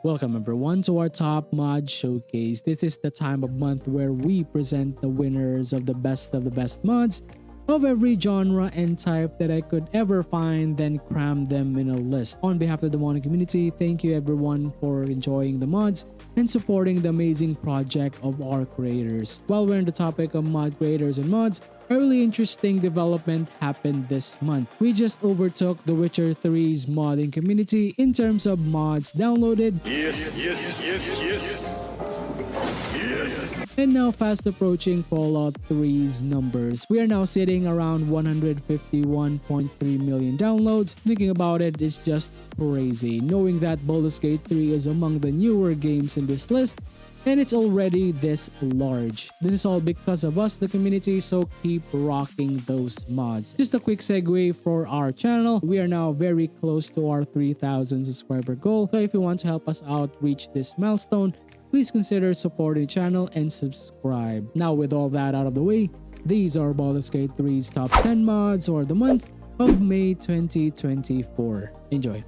Welcome everyone to our top mod showcase. This is the time of month where we present the winners of the best mods of every genre and type that I could ever find, then cram them in a list. On behalf of the modding community, thank you everyone for enjoying the mods and supporting the amazing project of our creators. While we're on the topic of mod creators and mods, a really interesting development happened this month. We just overtook The Witcher 3's modding community in terms of mods downloaded. Yes. And now fast approaching Fallout 3's numbers. We are now sitting around 151.3 million downloads. Thinking about it is just crazy, knowing that Baldur's Gate 3 is among the newer games in this list and it's already this large. This is all because of us, the community, so keep rocking those mods. Just a quick segue for our channel. We are now very close to our 3,000 subscriber goal, so if you want to help us out reach this milestone, please consider supporting the channel and subscribe. Now with all that out of the way, these are Baldur's Gate 3's top 10 mods for the month of May 2024. Enjoy.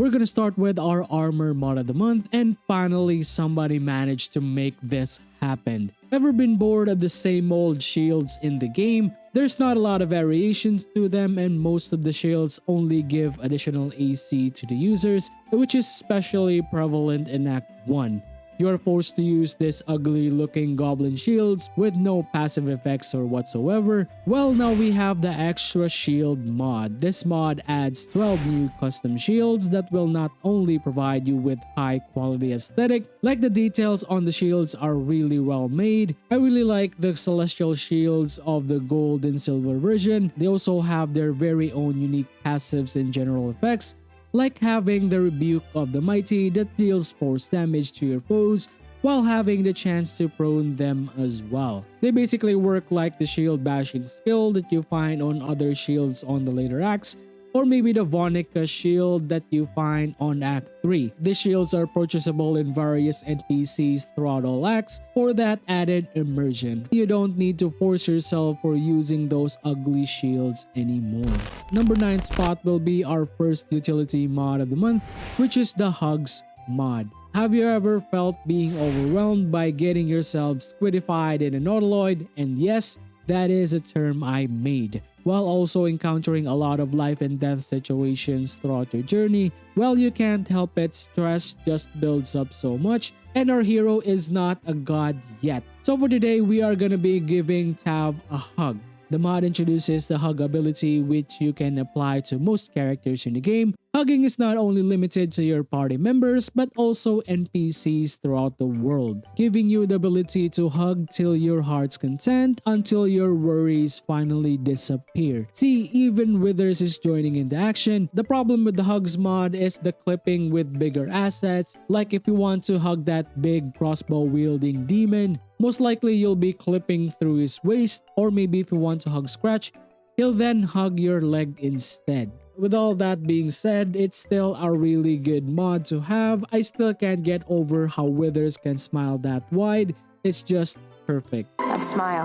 We're gonna start with our armor mod of the month, and finally somebody managed to make this happen. Ever been bored of the same old shields in the game? There's not a lot of variations to them, and most of the shields only give additional AC to the users, which is especially prevalent in Act 1. You are forced to use these ugly looking goblin shields with no passive effects or whatsoever. Well, now we have the extra shield mod. This mod adds 12 new custom shields that will not only provide you with high quality aesthetic, like the details on the shields are really well made. I really like the celestial shields of the gold and silver version. They also have their very own unique passives and general effects, like having the Rebuke of the Mighty that deals force damage to your foes while having the chance to prone them as well. They basically work like the shield bashing skill that you find on other shields on the later acts, or maybe the Vonica shield that you find on Act 3. These shields are purchasable in various NPCs throughout all acts for that added immersion. You don't need to force yourself for using those ugly shields anymore. Number 9 spot will be our first utility mod of the month, which is the Hugs mod. Have you ever felt being overwhelmed by getting yourself squidified in an Nautiloid? And yes, that is a term I made. While also encountering a lot of life and death situations throughout your journey, well, you can't help it, stress just builds up so much, and our hero is not a god yet. So for today, we are gonna be giving Tav a hug. The mod introduces the hug ability, which you can apply to most characters in the game. Hugging is not only limited to your party members, but also NPCs throughout the world, giving you the ability to hug till your heart's content until your worries finally disappear. See, even Withers is joining in the action. The problem with the Hugs mod is the clipping with bigger assets, like if you want to hug that big crossbow wielding demon, most likely you'll be clipping through his waist, or maybe if you want to hug Scratch, he'll then hug your leg instead. With all that being said, it's still a really good mod to have. I still can't get over how Withers can smile that wide. It's just perfect. That smile.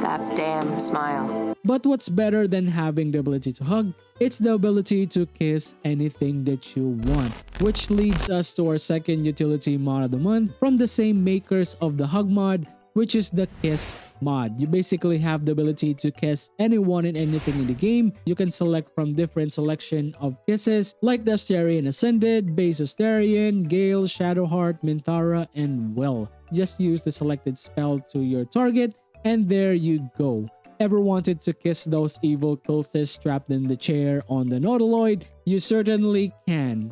That damn smile. But what's better than having the ability to hug? It's the ability to kiss anything that you want. Which leads us to our second utility mod of the month from the same makers of the Hug mod, which is the Kiss mod. You basically have the ability to kiss anyone and anything in the game. You can select from different selection of kisses like the Astarion Ascended, Base Astarion, Gale, Shadowheart, Minthara, and Will. Just use the selected spell to your target and there you go. Ever wanted to kiss those evil cultists trapped in the chair on the Nautiloid? You certainly can.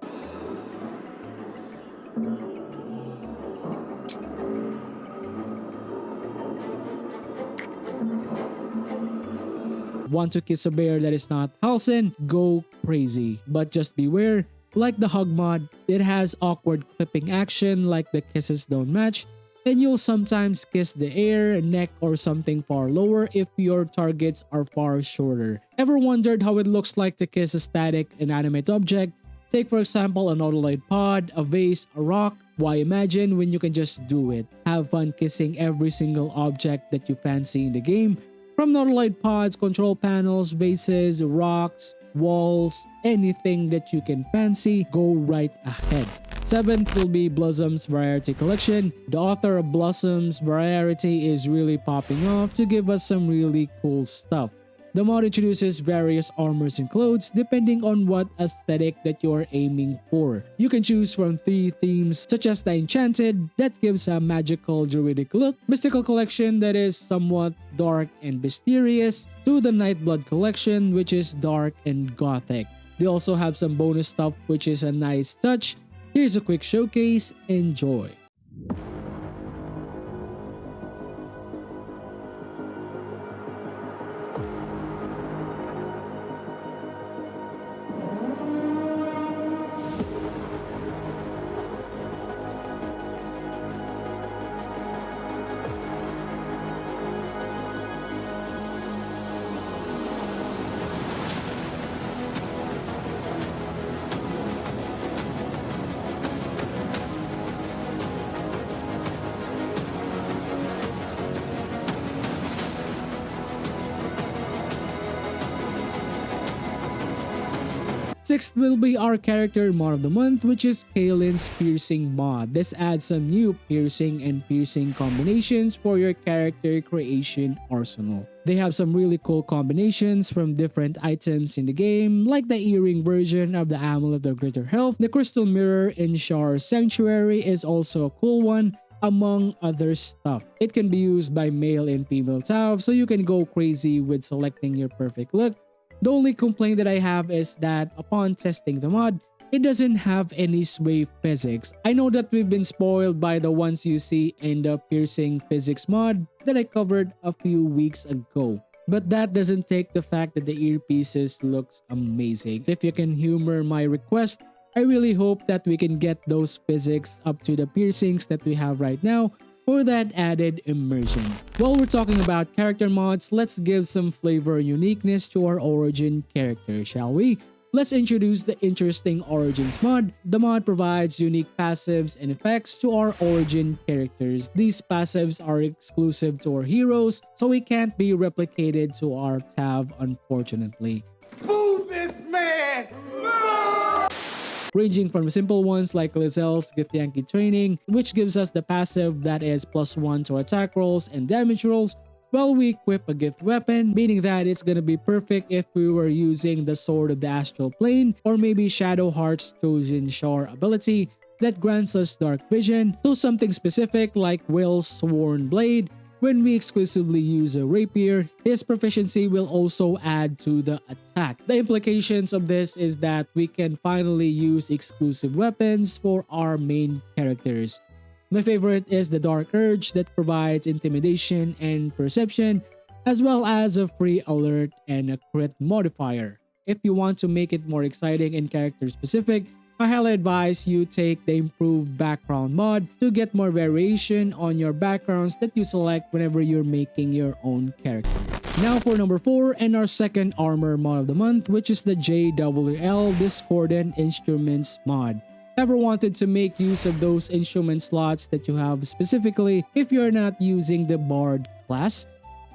Want to kiss a bear that is not Halsin? Go crazy. But just beware, like the Hug mod, it has awkward clipping action like the kisses don't match, and you'll sometimes kiss the air, neck, or something far lower if your targets are far shorter. Ever wondered how it looks like to kiss a static inanimate object? Take for example a Nautiloid pod, a vase, a rock. Why imagine when you can just do it? Have fun kissing every single object that you fancy in the game, from Norloid pods, control panels, vases, rocks, walls, anything that you can fancy, go right ahead. 7th will be Blossom's Variety Collection. The author of Blossom's Variety is really popping off to give us some really cool stuff. The mod introduces various armors and clothes depending on what aesthetic that you are aiming for. You can choose from 3 themes such as the Enchanted that gives a magical druidic look, Mystical Collection that is somewhat dark and mysterious, to the Nightblood Collection which is dark and gothic. They also have some bonus stuff which is a nice touch. Here's a quick showcase, enjoy! Sixth will be our character mod of the month, which is Kylin's piercing mod. This adds some new piercing and piercing combinations for your character creation arsenal. They have some really cool combinations from different items in the game, like the earring version of the Amulet of Greater Health. The crystal mirror in Shar's Sanctuary is also a cool one, among other stuff. It can be used by male and female TAV, so you can go crazy with selecting your perfect look. The only complaint that I have is that upon testing the mod, it doesn't have any sway physics. I know that we've been spoiled by the ones you see in the piercing physics mod that I covered a few weeks ago. But that doesn't take the fact that the earpieces looks amazing. If you can humor my request, I really hope that we can get those physics up to the piercings that we have right now for that added immersion. While we're talking about character mods, let's give some flavor and uniqueness to our origin character, shall we? Let's introduce the Interesting Origins mod. The mod provides unique passives and effects to our origin characters. These passives are exclusive to our heroes, so it can't be replicated to our TAV, unfortunately. Boo this man! Ranging from simple ones like Lizelle's Githyanki Training, which gives us the passive that is +1 to attack rolls and damage rolls, while we equip a gift weapon, meaning that it's gonna be perfect if we were using the Sword of the Astral Plane or maybe Shadowheart's Chosen Shar ability that grants us dark vision, to something specific like Will's Sworn Blade. When we exclusively use a rapier, his proficiency will also add to the attack. The implications of this is that we can finally use exclusive weapons for our main characters. My favorite is the Dark Urge that provides intimidation and perception, as well as a free alert and a crit modifier. If you want to make it more exciting and character specific, I highly advise you take the improved background mod to get more variation on your backgrounds that you select whenever you're making your own character. Now for number 4 and our second armor mod of the month, which is the JWL Discordant Instruments mod. Ever wanted to make use of those instrument slots that you have specifically if you're not using the Bard class?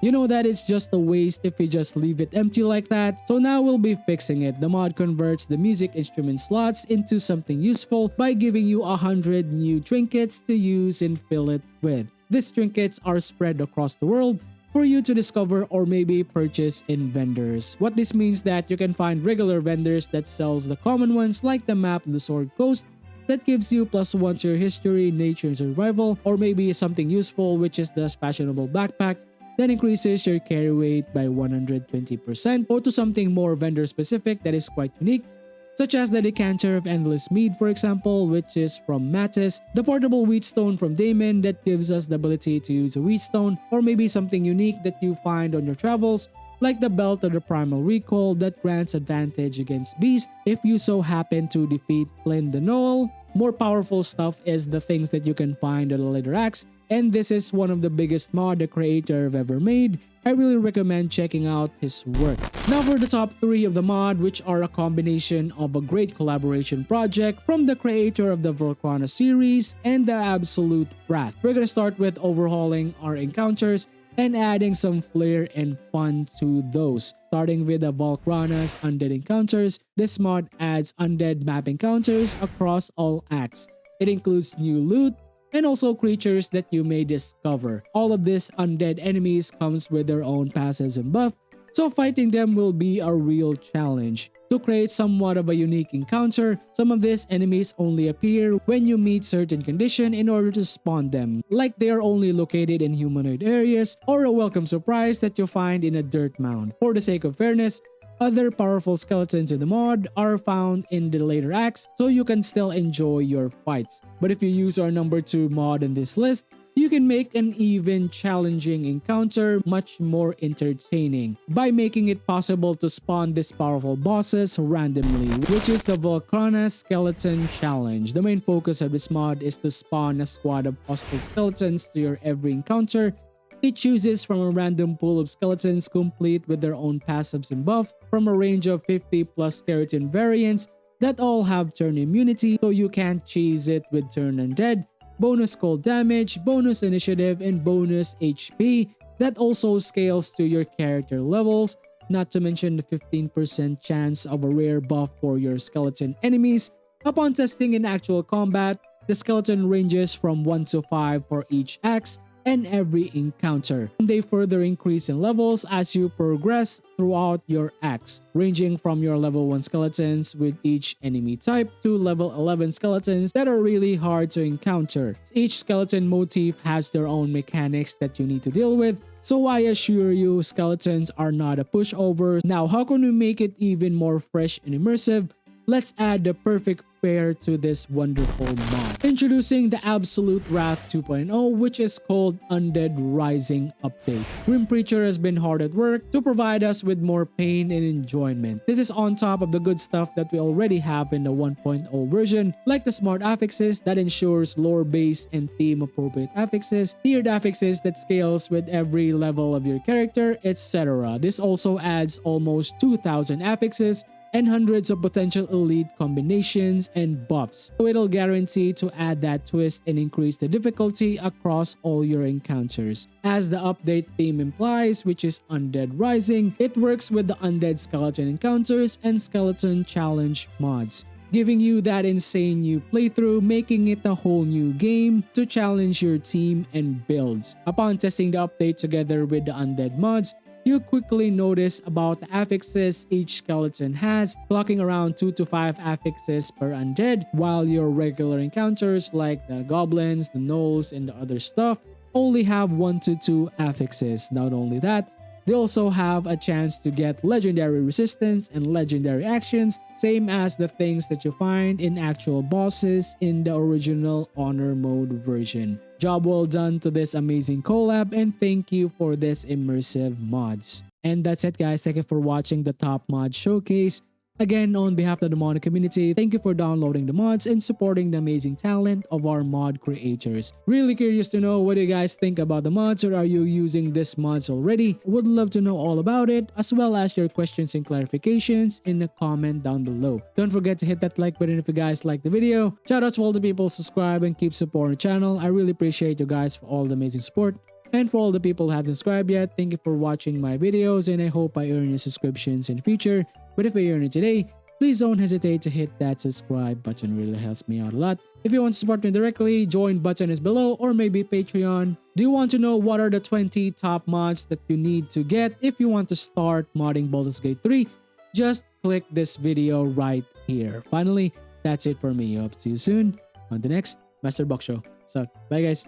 You know that it's just a waste if you just leave it empty like that, so now we'll be fixing it. The mod converts the music instrument slots into something useful by giving you 100 new trinkets to use and fill it with. These trinkets are spread across the world for you to discover or maybe purchase in vendors. What this means that you can find regular vendors that sells the common ones like the map of the Sword Coast that gives you +1 to your history, nature, and survival, or maybe something useful which is the fashionable backpack that increases your carry weight by 120%, or to something more vendor specific that is quite unique, such as the Decanter of Endless Mead for example, which is from Mattis, the portable Wheatstone from Damon that gives us the ability to use a Wheatstone, or maybe something unique that you find on your travels, like the Belt of the Primal Recall that grants advantage against Beast if you so happen to defeat Flynn the Knoll. More powerful stuff is the things that you can find on the Leather Axe and this is one of the biggest mod the creator have ever made. I really recommend checking out his work. Now for the top 3 of the mod, which are a combination of a great collaboration project from the creator of the Valkrana series and the Absolute Wrath. We're gonna start with overhauling our encounters and adding some flair and fun to those. Starting with the Valkrana's Undead encounters, this mod adds Undead map encounters across all acts. It includes new loot, and also creatures that you may discover. All of these undead enemies comes with their own passives and buff, so fighting them will be a real challenge. To create somewhat of a unique encounter, some of these enemies only appear when you meet certain condition in order to spawn them, like they are only located in humanoid areas or a welcome surprise that you find in a dirt mound. For the sake of fairness, other powerful skeletons in the mod are found in the later acts, so you can still enjoy your fights. But if you use our number 2 mod in this list, you can make an even challenging encounter much more entertaining by making it possible to spawn these powerful bosses randomly, which is the Valkrana Skeleton Challenge. The main focus of this mod is to spawn a squad of hostile skeletons to your every encounter. It chooses from a random pool of skeletons complete with their own passives and buff from a range of 50 plus skeleton variants that all have turn immunity, so you can't cheese it with turn undead, bonus cold damage, bonus initiative, and bonus HP that also scales to your character levels, not to mention the 15% chance of a rare buff for your skeleton enemies. Upon testing in actual combat, the skeleton ranges from 1 to 5 for each axe and every encounter. They further increase in levels as you progress throughout your acts, ranging from your level 1 skeletons with each enemy type to level 11 skeletons that are really hard to encounter. Each skeleton motif has their own mechanics that you need to deal with, so I assure you skeletons are not a pushover. Now, how can we make it even more fresh and immersive? Let's add the perfect pair to this wonderful mod. Introducing the Absolute Wrath 2.0, which is called Undead Rising Update. Grim Preacher has been hard at work to provide us with more pain and enjoyment. This is on top of the good stuff that we already have in the 1.0 version, like the smart affixes that ensures lore-based and theme-appropriate affixes, tiered affixes that scales with every level of your character, etc. This also adds almost 2,000 affixes and hundreds of potential elite combinations and buffs, so it'll guarantee to add that twist and increase the difficulty across all your encounters. As the update theme implies, which is Undead Rising, it works with the Undead Skeleton Encounters and Skeleton Challenge mods, giving you that insane new playthrough, making it a whole new game to challenge your team and builds. Upon testing the update together with the Undead mods, you quickly notice about the affixes each skeleton has, clocking around 2 to 5 affixes per undead, while your regular encounters like the goblins, the gnolls, and the other stuff only have 1 to 2 affixes. Not only that, they also have a chance to get legendary resistance and legendary actions, same as the things that you find in actual bosses in the original Honor Mode version. Job well done to this amazing collab, and thank you for this immersive mods. And that's it guys, thank you for watching the top mod showcase. Again, on behalf of the mod community, thank you for downloading the mods and supporting the amazing talent of our mod creators. Really curious to know what you guys think about the mods, or are you using these mods already? Would love to know all about it, as well as your questions and clarifications in the comment down below. Don't forget to hit that like button if you guys like the video. Shout out to all the people who subscribe and keep supporting the channel. I really appreciate you guys for all the amazing support. And for all the people who haven't subscribed yet, thank you for watching my videos, and I hope I earn your subscriptions in the future. But if I earn it today, please don't hesitate to hit that subscribe button, really helps me out a lot. If you want to support me directly, join button is below, or maybe Patreon. Do you want to know what are the 20 top mods that you need to get if you want to start modding Baldur's Gate 3? Just click this video right here. Finally, that's it for me. Hope to see you soon on the next Master Box Show. So, bye guys.